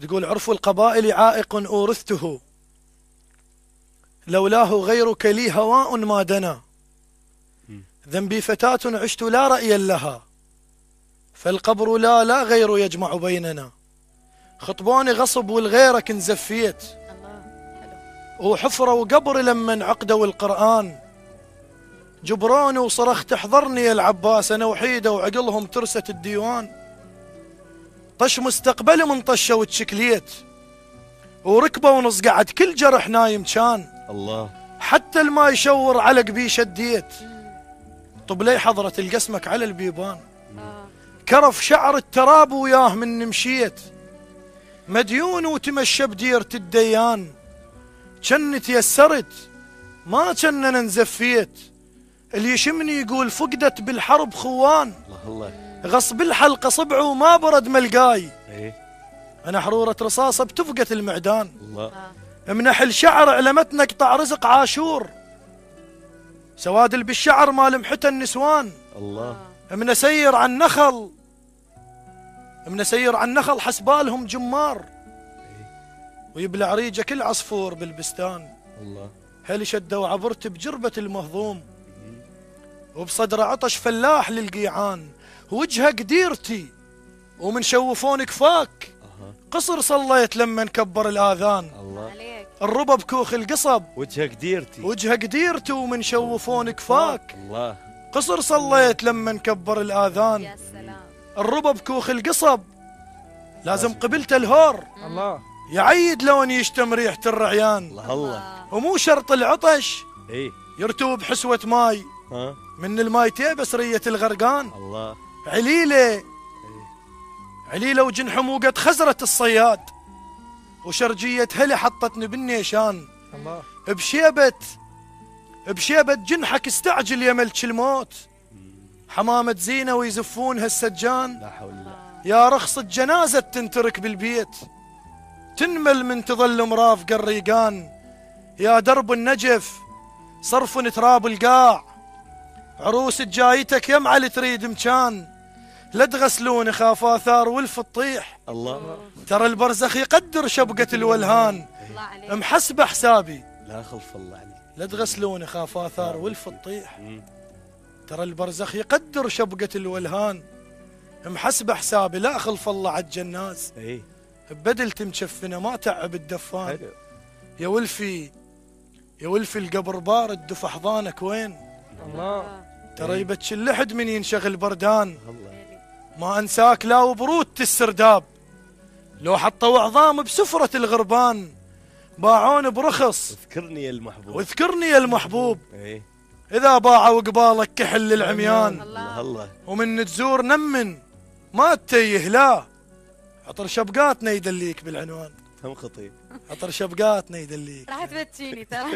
تقول عرف القبائل عائق أورثته، لولاه غيرك لي هواء ما دنا، ذنبي فتاة عشت لا رأيا لها، فالقبر لا غير يجمع بيننا. خطبوني غصب والغيرك انزفيت، وحفرة وقبر لمن عقدوا القرآن، جبروني وصرخت احضرني يا العباس، أنا وحيدة وعقلهم ترسة الديوان. طش مستقبلي من طشة وتشكليت، وركبة ونصقعد كل جرح نايم كان، الله حتى الماء يشور علق بي شديت. طب لي حضرة القسمك على البيبان، كرف شعر التراب وياه من مشيت، مديون وتمشى بديرة الديان، جن تيسرت ما جن انا نزفيت. اللي يشمني يقول فقدت بالحرب خوان، الله غصب الحلقة صبعه وما برد ملقاي، ايه انا حرورة رصاصة بتفقة المعدان. الله منحل شعر علمتنا قطع رزق عاشور، سوادل بالشعر ما لمحته النسوان. الله من اسير عن نخل، من اسير عن نخل حسبالهم جمار، ويبلع ريجه كل عصفور بالبستان. الله هل شدوا عبرت بجربة المهضوم، وبصدر عطش فلاح للقيعان، وجهه قديرتي ومن شوفون كفاك، قصر صليت لما كبر الآذان. الله الربا بكوخ القصب، وجهك ديرتي وجهه قديرتي ومن شوفون كفاك، الله قصر صليت لما كبر الآذان. يا سلام. الربا بكوخ القصب لازم قبلت الهور، الله يعيد لون يشتم ريحة الرعيان، الله الله ومو شرط العطش ايه يرتوب حسوة ماي، ها من الماي تيبس رية الغرقان. الله عليلة عليلة وجن حموقة خزرة الصياد، وشرجية هلي حطتني بالنيشان. الله بشيبة جنحك استعجل يا ملك الموت، حمامة زينة ويزفونها السجان. لا حول الله يا رخصة جنازة تنترك بالبيت، تنمل من تظل مرافق الريقان. يا درب النجف صرف تراب القاع، عروس جايتك يمعل تريد مكان، لا تغسلون خاف آثار ولف الطيح، الله ترى البرزخ يقدر شبقة الولهان. الله عليك. محسبة حسابي لا خلف الله عليك لا تغسلون خاف آثار ولف الطيح، ترى البرزخ يقدر شبقة الولهان. محسبة حسابي لا خلف الله عالجناز، ايه بدلت مشفنة ما تعب الدفان. حلو يا ولفي يا ولفي القبر بارد دف أحضانك وين، الله ترى يبتش اللحد من ينشغل بردان. الله ما أنساك لا وبرودة السرداب، لو حطوا عظام بسفرة الغربان، باعون برخص اذكرني يا المحبوب واذكرني يا المحبوب، ايه إذا باعوا قبالك كحل للعميان. الله الله ومن تزور نمن ما تتيه لا، عطر شبقاتنا يدليك بالعنوان، هم خطيب عطر شبقاتنا يدليك. راح تبتشيني ترى.